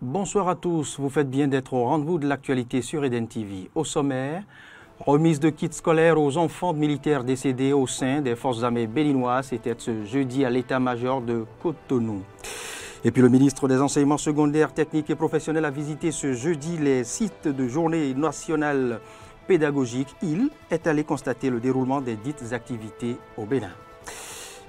Bonsoir à tous, vous faites bien d'être au rendez-vous de l'actualité sur Eden TV. Au sommaire, remise de kits scolaires aux enfants de militaires décédés au sein des forces armées béninoises. C'était ce jeudi à l'état-major de Cotonou. Et puis le ministre des Enseignements secondaires, techniques et professionnels a visité ce jeudi les sites de journée nationale pédagogique. Il est allé constater le déroulement des dites activités au Bénin.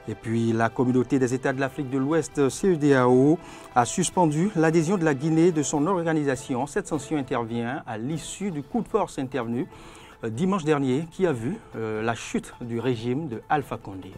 Et puis la communauté des États de l'Afrique de l'Ouest, CEDEAO, a suspendu l'adhésion de la Guinée de son organisation. Cette sanction intervient à l'issue du coup de force intervenu dimanche dernier qui a vu la chute du régime de Alpha Condé.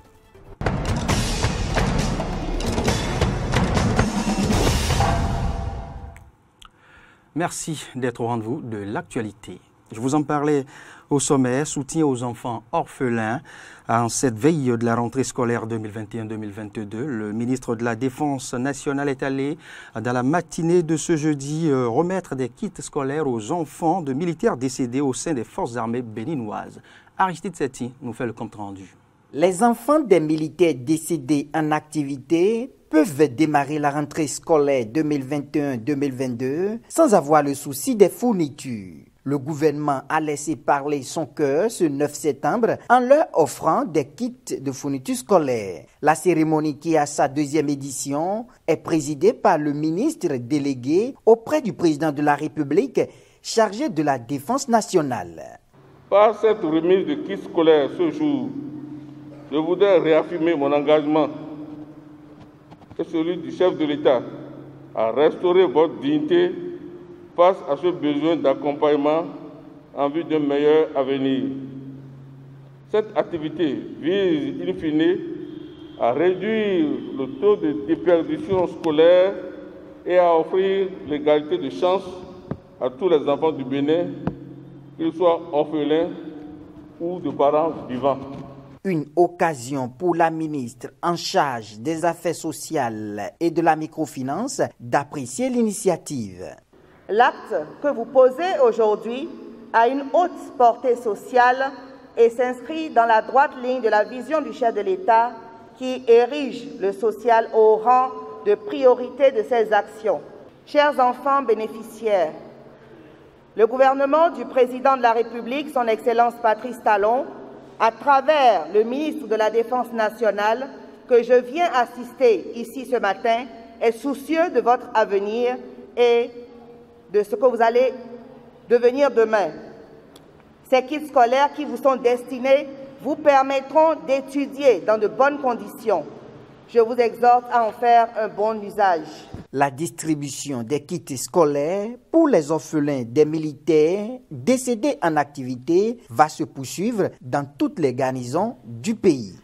Merci d'être au rendez-vous de l'actualité. Je vous en parlais au sommet, soutien aux enfants orphelins. En cette veille de la rentrée scolaire 2021-2022, le ministre de la Défense nationale est allé, dans la matinée de ce jeudi, remettre des kits scolaires aux enfants de militaires décédés au sein des forces armées béninoises. Aristide Setti nous fait le compte rendu. Les enfants des militaires décédés en activité peuvent démarrer la rentrée scolaire 2021-2022 sans avoir le souci des fournitures. Le gouvernement a laissé parler son cœur ce 9 septembre en leur offrant des kits de fournitures scolaires. La cérémonie qui a sa deuxième édition est présidée par le ministre délégué auprès du président de la République chargé de la défense nationale. Par cette remise de kits scolaires ce jour, je voudrais réaffirmer mon engagement et celui du chef de l'État à restaurer votre dignité face à ce besoin d'accompagnement en vue d'un meilleur avenir. Cette activité vise, in fine, à réduire le taux de déperdition scolaire et à offrir l'égalité de chance à tous les enfants du Bénin, qu'ils soient orphelins ou de parents vivants. Une occasion pour la ministre en charge des Affaires sociales et de la microfinance d'apprécier l'initiative. L'acte que vous posez aujourd'hui a une haute portée sociale et s'inscrit dans la droite ligne de la vision du chef de l'État qui érige le social au rang de priorité de ses actions. Chers enfants bénéficiaires, le gouvernement du président de la République, son Excellence Patrice Talon, à travers le ministre de la Défense nationale, que je viens assister ici ce matin, est soucieux de votre avenir et de ce que vous allez devenir demain. Ces kits scolaires qui vous sont destinés vous permettront d'étudier dans de bonnes conditions. Je vous exhorte à en faire un bon usage. La distribution des kits scolaires pour les orphelins des militaires décédés en activité va se poursuivre dans toutes les garnisons du pays.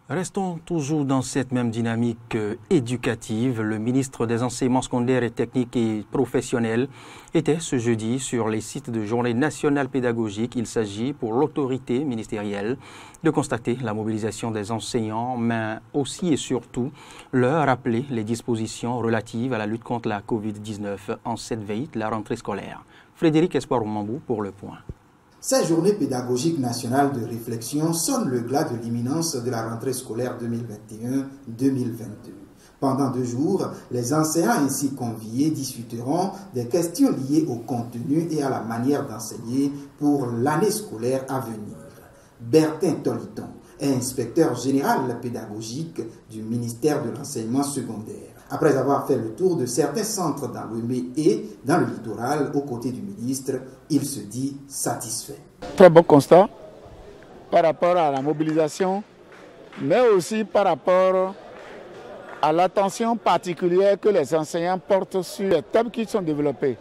Restons toujours dans cette même dynamique éducative. Le ministre des Enseignements secondaires et techniques et professionnels était ce jeudi sur les sites de journée nationale pédagogique. Il s'agit pour l'autorité ministérielle de constater la mobilisation des enseignants, mais aussi et surtout leur rappeler les dispositions relatives à la lutte contre la Covid-19 en cette veille de la rentrée scolaire. Frédéric Espoir-Oumambou pour le point. Ces journées pédagogiques nationales de réflexion sonnent le glas de l'imminence de la rentrée scolaire 2021-2022. Pendant 2 jours, les enseignants ainsi conviés discuteront des questions liées au contenu et à la manière d'enseigner pour l'année scolaire à venir. Bertin Toliton est inspecteur général pédagogique du ministère de l'Enseignement secondaire. Après avoir fait le tour de certains centres dans l'Ouémé et dans le littoral aux côtés du ministre, il se dit satisfait. Très bon constat par rapport à la mobilisation, mais aussi par rapport à l'attention particulière que les enseignants portent sur les thèmes qui sont développés.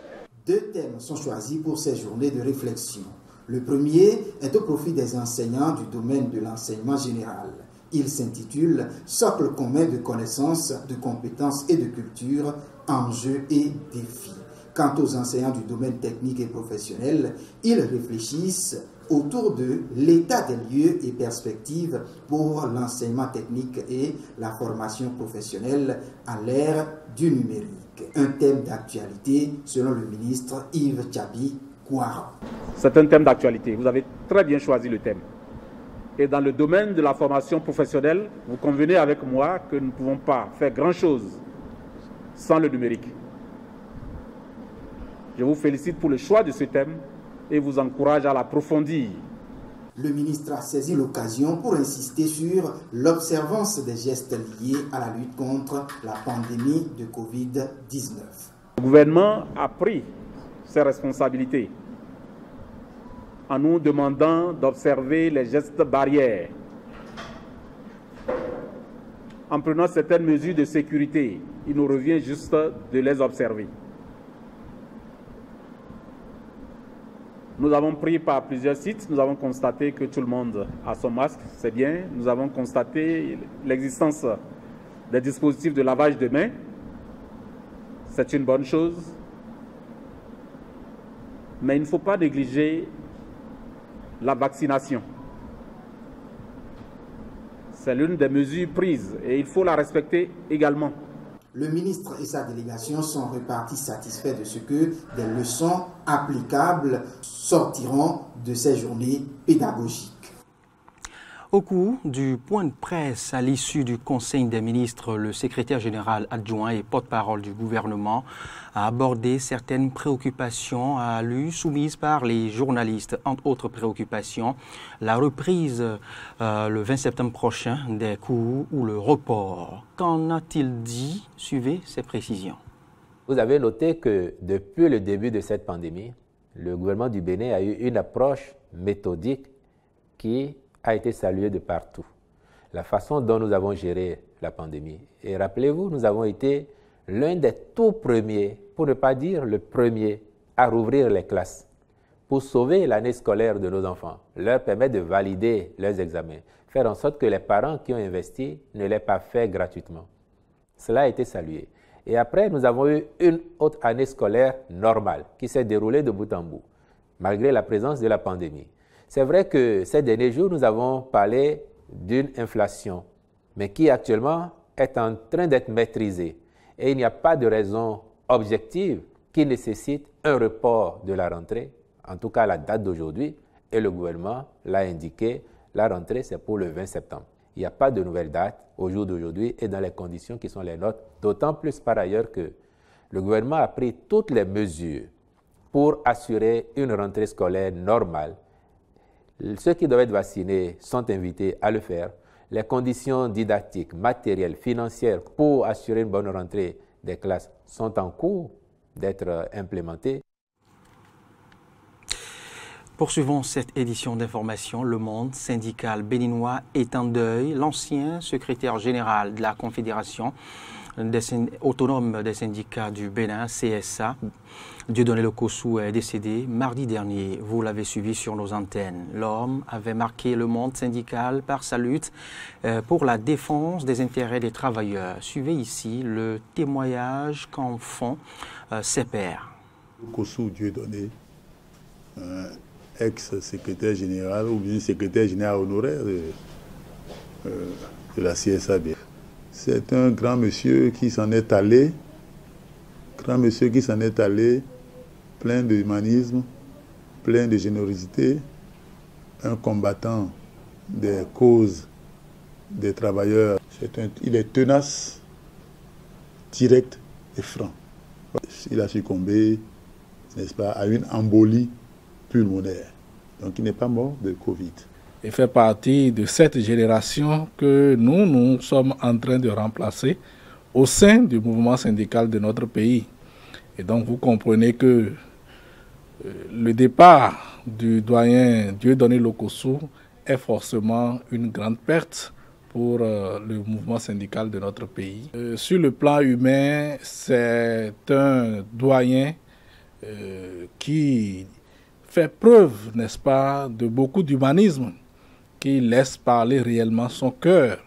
2 thèmes sont choisis pour ces journées de réflexion. Le premier est au profit des enseignants du domaine de l'enseignement général. Il s'intitule « Socle commun de connaissances, de compétences et de culture, enjeux et défis ». Quant aux enseignants du domaine technique et professionnel, ils réfléchissent autour de l'état des lieux et perspectives pour l'enseignement technique et la formation professionnelle à l'ère du numérique. Un thème d'actualité selon le ministre Yves Tchabi Kouara. C'est un thème d'actualité. Vous avez très bien choisi le thème. Et dans le domaine de la formation professionnelle, vous convenez avec moi que nous ne pouvons pas faire grand-chose sans le numérique. Je vous félicite pour le choix de ce thème et vous encourage à l'approfondir. Le ministre a saisi l'occasion pour insister sur l'observance des gestes liés à la lutte contre la pandémie de Covid-19. Le gouvernement a pris ses responsabilités en nous demandant d'observer les gestes barrières. En prenant certaines mesures de sécurité, il nous revient juste de les observer. Nous avons pris par plusieurs sites, nous avons constaté que tout le monde a son masque, c'est bien. Nous avons constaté l'existence des dispositifs de lavage de mains, c'est une bonne chose. Mais il ne faut pas négliger la vaccination. C'est l'une des mesures prises et il faut la respecter également. Le ministre et sa délégation sont repartis satisfaits de ce que des leçons applicables sortiront de ces journées pédagogiques. Au cours du point de presse à l'issue du Conseil des ministres, le secrétaire général adjoint et porte-parole du gouvernement a abordé certaines préoccupations à lui soumises par les journalistes. Entre autres préoccupations, la reprise le 20 septembre prochain des cours ou le report. Qu'en a-t-il dit? Suivez ces précisions. Vous avez noté que depuis le début de cette pandémie, le gouvernement du Bénin a eu une approche méthodique qui a été saluée de partout. La façon dont nous avons géré la pandémie. Et rappelez-vous, nous avons été l'un des tout premiers, pour ne pas dire le premier, à rouvrir les classes pour sauver l'année scolaire de nos enfants, leur permettre de valider leurs examens, faire en sorte que les parents qui ont investi ne l'aient pas fait gratuitement. Cela a été salué. Et après, nous avons eu une autre année scolaire normale qui s'est déroulée de bout en bout, malgré la présence de la pandémie. C'est vrai que ces derniers jours, nous avons parlé d'une inflation, mais qui actuellement est en train d'être maîtrisée. Et il n'y a pas de raison objective qui nécessite un report de la rentrée, en tout cas la date d'aujourd'hui, et le gouvernement l'a indiqué, la rentrée c'est pour le 20 septembre. Il n'y a pas de nouvelle date au jour d'aujourd'hui et dans les conditions qui sont les nôtres, d'autant plus par ailleurs que le gouvernement a pris toutes les mesures pour assurer une rentrée scolaire normale. Ceux qui doivent être vaccinés sont invités à le faire. Les conditions didactiques, matérielles, financières pour assurer une bonne rentrée des classes sont en cours d'être implémentées. Poursuivons cette édition d'information. Le monde syndical béninois est en deuil. L'ancien secrétaire général de la Confédération autonome des syndicats du Bénin, CSA, Dieudonné Lokossou, est décédé mardi dernier. Vous l'avez suivi sur nos antennes. L'homme avait marqué le monde syndical par sa lutte pour la défense des intérêts des travailleurs. Suivez ici le témoignage qu'en font ses pairs. Lokossou Dieudonné, ex-secrétaire général ou bien secrétaire général honoraire de la CSAB. C'est un grand monsieur qui s'en est allé, plein d'humanisme, plein de générosité, un combattant des causes des travailleurs. Il est tenace, direct et franc. Il a succombé, n'est-ce pas, à une embolie pulmonaire. Donc il n'est pas mort de Covid. Il fait partie de cette génération que nous sommes en train de remplacer au sein du mouvement syndical de notre pays. Et donc vous comprenez que le départ du doyen Dieudonné Lokossou est forcément une grande perte pour le mouvement syndical de notre pays. Sur le plan humain, c'est un doyen qui fait preuve, n'est-ce pas, de beaucoup d'humanisme, qui laisse parler réellement son cœur.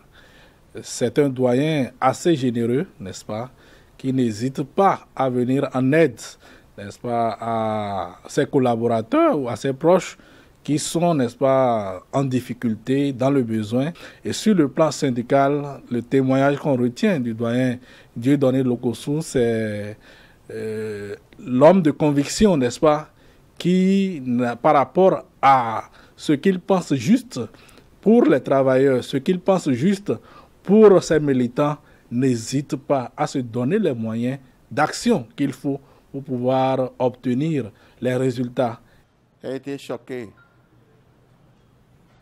C'est un doyen assez généreux, n'est-ce pas, qui n'hésite pas à venir en aide, n'est-ce pas, à ses collaborateurs ou à ses proches qui sont, n'est-ce pas, en difficulté, dans le besoin. Et sur le plan syndical, le témoignage qu'on retient du doyen Dieudonné Lokossou, c'est l'homme de conviction, n'est-ce pas, qui, par rapport à ce qu'il pense juste pour les travailleurs, ce qu'il pense juste pour ses militants, n'hésite pas à se donner les moyens d'action qu'il faut pour pouvoir obtenir les résultats. J'ai été choqué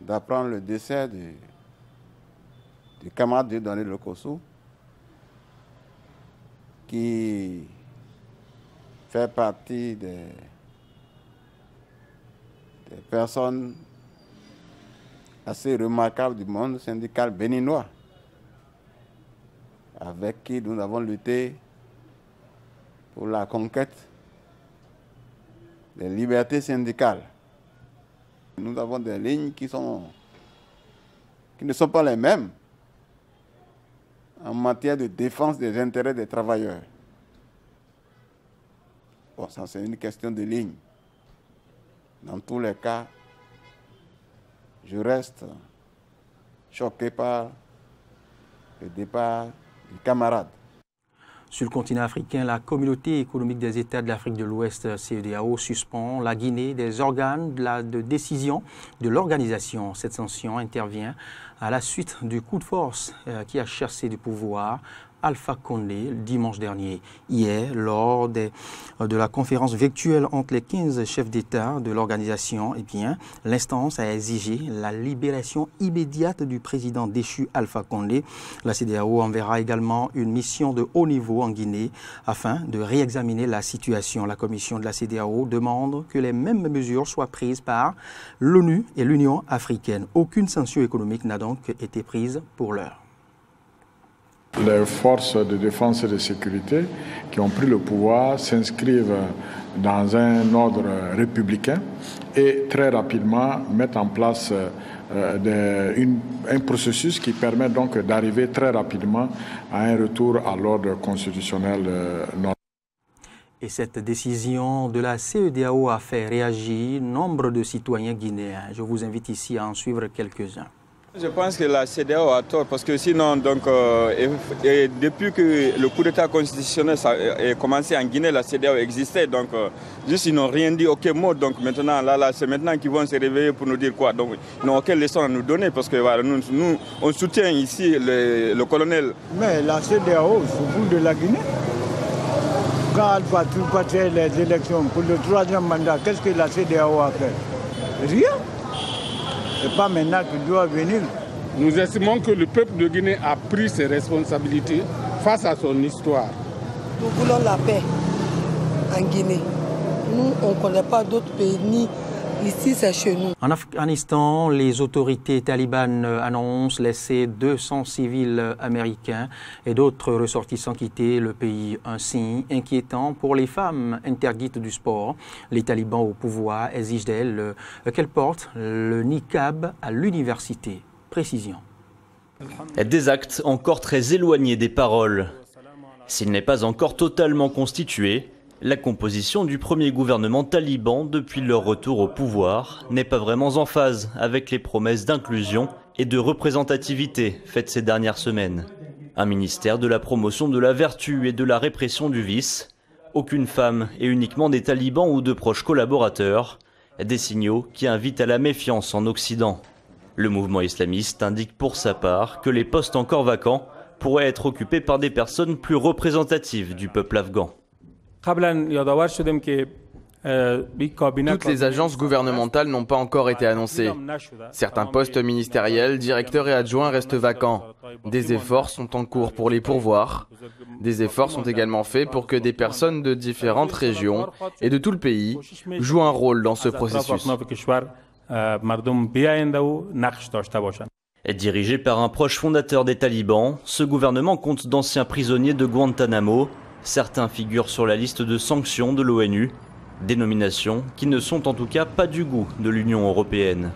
d'apprendre le décès du camarade de Dieudonné Lokossou, qui fait partie des personnes assez remarquables du monde syndical béninois, avec qui nous avons lutté pour la conquête des libertés syndicales. Nous avons des lignes qui ne sont pas les mêmes en matière de défense des intérêts des travailleurs. Bon, ça c'est une question de ligne. Dans tous les cas, je reste choqué par le départ du camarade. Sur le continent africain, la communauté économique des États de l'Afrique de l'Ouest, CEDEAO, suspend la Guinée des organes de décision de l'organisation. Cette sanction intervient à la suite du coup de force qui a chassé du pouvoir Alpha Condé dimanche dernier. Hier, lors de la conférence virtuelle entre les 15 chefs d'État de l'organisation, l'instance a exigé la libération immédiate du président déchu Alpha Condé. La CEDEAO enverra également une mission de haut niveau en Guinée afin de réexaminer la situation. La commission de la CEDEAO demande que les mêmes mesures soient prises par l'ONU et l'Union africaine. Aucune sanction économique n'a donc été prise pour l'heure. Les forces de défense et de sécurité qui ont pris le pouvoir s'inscrivent dans un ordre républicain et très rapidement mettent en place un processus qui permet donc d'arriver très rapidement à un retour à l'ordre constitutionnel normal. Et cette décision de la CEDEAO a fait réagir nombre de citoyens guinéens. Je vous invite ici à en suivre quelques-uns. Je pense que la CEDEAO a tort parce que sinon, depuis que le coup d'État constitutionnel a commencé en Guinée, la CEDEAO existait. Donc, juste ils n'ont rien dit, aucun mot. Donc maintenant, c'est maintenant qu'ils vont se réveiller pour nous dire quoi. Donc, ils n'ont aucune leçon à nous donner parce que voilà, nous, on soutient ici le colonel. Mais la CEDEAO se fout de la Guinée. Quand Alpha Condé passait les élections pour le 3e mandat, qu'est-ce que la CEDEAO a fait? Rien. C'est pas maintenant qu'il doit venir. Nous estimons que le peuple de Guinée a pris ses responsabilités face à son histoire. Nous voulons la paix en Guinée. Nous, on ne connaît pas d'autres pays, ni ici, c'est chez nous. En Afghanistan, les autorités talibanes annoncent laisser 200 civils américains et d'autres ressortissants quitter le pays. Un signe inquiétant pour les femmes interdites du sport. Les talibans au pouvoir exigent d'elles qu'elles portent le niqab à l'université. Précision. Des actes encore très éloignés des paroles. S'il n'est pas encore totalement constitué, la composition du premier gouvernement taliban depuis leur retour au pouvoir n'est pas vraiment en phase avec les promesses d'inclusion et de représentativité faites ces dernières semaines. Un ministère de la promotion de la vertu et de la répression du vice, aucune femme et uniquement des talibans ou de proches collaborateurs, des signaux qui invitent à la méfiance en Occident. Le mouvement islamiste indique pour sa part que les postes encore vacants pourraient être occupés par des personnes plus représentatives du peuple afghan. Toutes les agences gouvernementales n'ont pas encore été annoncées. Certains postes ministériels, directeurs et adjoints restent vacants. Des efforts sont en cours pour les pourvoir. Des efforts sont également faits pour que des personnes de différentes régions et de tout le pays jouent un rôle dans ce processus. Dirigé par un proche fondateur des talibans, ce gouvernement compte d'anciens prisonniers de Guantanamo. Certains figurent sur la liste de sanctions de l'ONU, des nominations qui ne sont en tout cas pas du goût de l'Union européenne.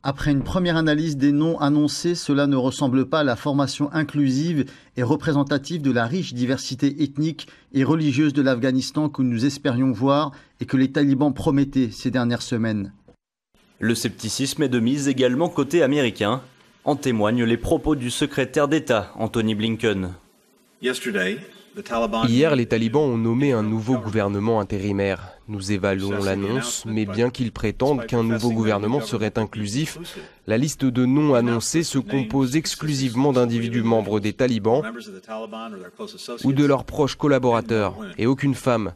Après une première analyse des noms annoncés, cela ne ressemble pas à la formation inclusive et représentative de la riche diversité ethnique et religieuse de l'Afghanistan que nous espérions voir et que les talibans promettaient ces dernières semaines. Le scepticisme est de mise également côté américain. En témoignent les propos du secrétaire d'État Anthony Blinken. Hier, les talibans ont nommé un nouveau gouvernement intérimaire. Nous évaluons l'annonce, mais bien qu'ils prétendent qu'un nouveau gouvernement serait inclusif, la liste de noms annoncés se compose exclusivement d'individus membres des talibans ou de leurs proches collaborateurs, et aucune femme.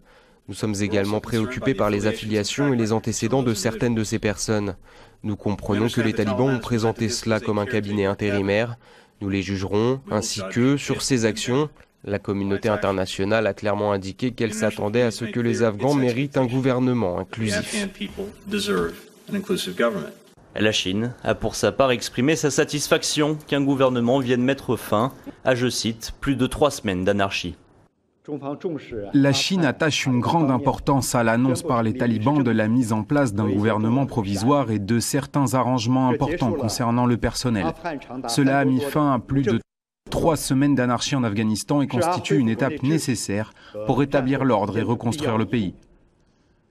Nous sommes également préoccupés par les affiliations et les antécédents de certaines de ces personnes. Nous comprenons que les talibans ont présenté cela comme un cabinet intérimaire. Nous les jugerons, ainsi qu'eux, sur ces actions. La communauté internationale a clairement indiqué qu'elle s'attendait à ce que les Afghans méritent un gouvernement inclusif. La Chine a pour sa part exprimé sa satisfaction qu'un gouvernement vienne mettre fin à, je cite, plus de 3 semaines d'anarchie. La Chine attache une grande importance à l'annonce par les talibans de la mise en place d'un gouvernement provisoire et de certains arrangements importants concernant le personnel. Cela a mis fin à plus de 3 semaines d'anarchie en Afghanistan et constitue une étape nécessaire pour rétablir l'ordre et reconstruire le pays.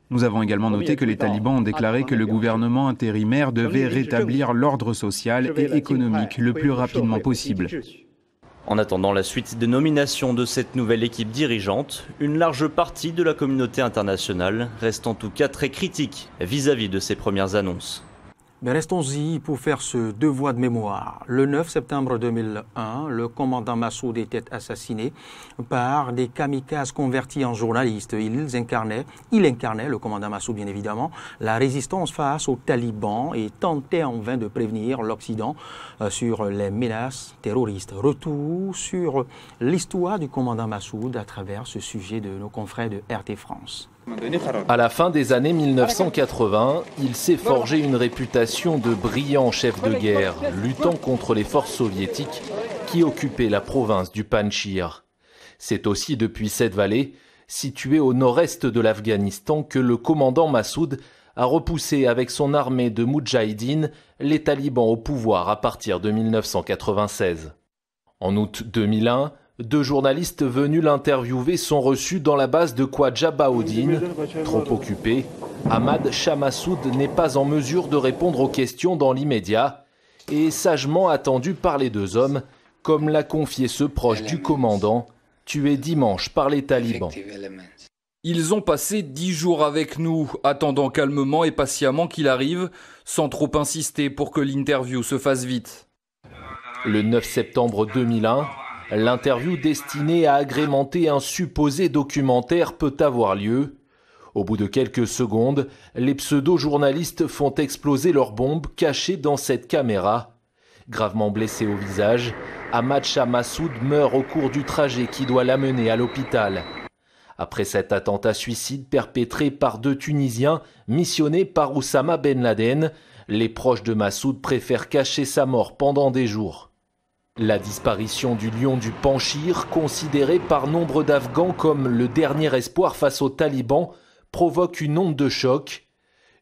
Nous avons également noté que les talibans ont déclaré que le gouvernement intérimaire devait rétablir l'ordre social et économique le plus rapidement possible. En attendant la suite des nominations de cette nouvelle équipe dirigeante, une large partie de la communauté internationale reste en tout cas très critique vis-à-vis de ces premières annonces. Mais restons-y pour faire ce devoir de mémoire. Le 9 septembre 2001, le commandant Massoud était assassiné par des kamikazes convertis en journalistes. Il incarnait, le commandant Massoud bien évidemment, la résistance face aux talibans et tentait en vain de prévenir l'Occident sur les menaces terroristes. Retour sur l'histoire du commandant Massoud à travers ce sujet de nos confrères de RT France. À la fin des années 1980, il s'est forgé une réputation de brillant chef de guerre, luttant contre les forces soviétiques qui occupaient la province du Panjshir. C'est aussi depuis cette vallée, située au nord-est de l'Afghanistan, que le commandant Massoud a repoussé avec son armée de moudjahidines les talibans au pouvoir à partir de 1996. En août 2001, 2 journalistes venus l'interviewer sont reçus dans la base de Khwaja Bahauddin. Trop occupé, Ahmad Shah Massoud n'est pas en mesure de répondre aux questions dans l'immédiat et est sagement attendu par les 2 hommes, comme l'a confié ce proche du commandant, tué dimanche par les talibans. Ils ont passé 10 jours avec nous, attendant calmement et patiemment qu'il arrive, sans trop insister pour que l'interview se fasse vite. Le 9 septembre 2001, l'interview destinée à agrémenter un supposé documentaire peut avoir lieu. Au bout de quelques secondes, les pseudo-journalistes font exploser leur bombe cachée dans cette caméra. Gravement blessé au visage, Ahmad Shah Massoud meurt au cours du trajet qui doit l'amener à l'hôpital. Après cet attentat suicide perpétré par 2 Tunisiens missionnés par Oussama Ben Laden, les proches de Massoud préfèrent cacher sa mort pendant des jours. La disparition du lion du Panjshir, considéré par nombre d'Afghans comme le dernier espoir face aux talibans, provoque une onde de choc.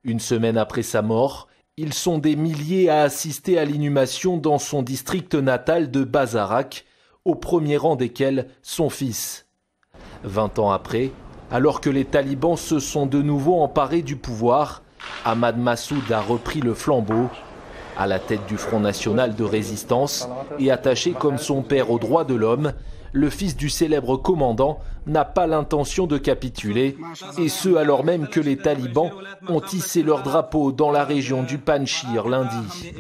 Une semaine après sa mort, ils sont des milliers à assister à l'inhumation dans son district natal de Bazarak, au premier rang desquels son fils. 20 ans après, alors que les talibans se sont de nouveau emparés du pouvoir, Ahmad Massoud a repris le flambeau. À la tête du Front National de Résistance et attaché comme son père aux droits de l'homme, le fils du célèbre commandant n'a pas l'intention de capituler, et ce alors même que les talibans ont hissé leur drapeau dans la région du Panjshir lundi.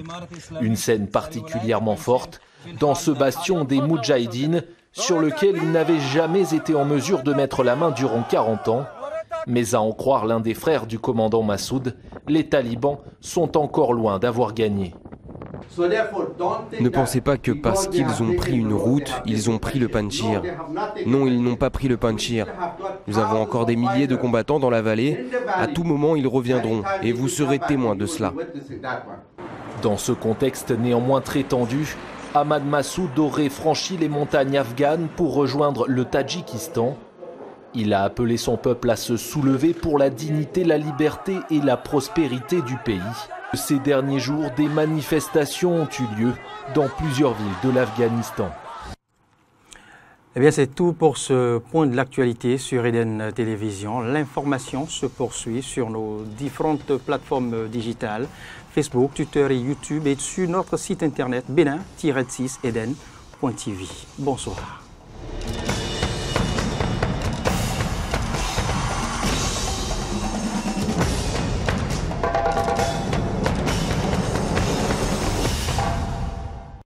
Une scène particulièrement forte dans ce bastion des moudjahidines sur lequel ils n'avaient jamais été en mesure de mettre la main durant 40 ans. Mais à en croire l'un des frères du commandant Massoud, les talibans sont encore loin d'avoir gagné. Ne pensez pas que parce qu'ils ont pris une route, ils ont pris le Panjshir. Non, ils n'ont pas pris le Panjshir. Nous avons encore des milliers de combattants dans la vallée. À tout moment, ils reviendront et vous serez témoins de cela. Dans ce contexte néanmoins très tendu, Ahmad Massoud aurait franchi les montagnes afghanes pour rejoindre le Tadjikistan. Il a appelé son peuple à se soulever pour la dignité, la liberté et la prospérité du pays. Ces derniers jours, des manifestations ont eu lieu dans plusieurs villes de l'Afghanistan. Eh bien, c'est tout pour ce point de l'actualité sur Eden Télévision. L'information se poursuit sur nos différentes plateformes digitales, Facebook, Twitter et YouTube, et sur notre site internet bénin-6eden.tv. Bonsoir.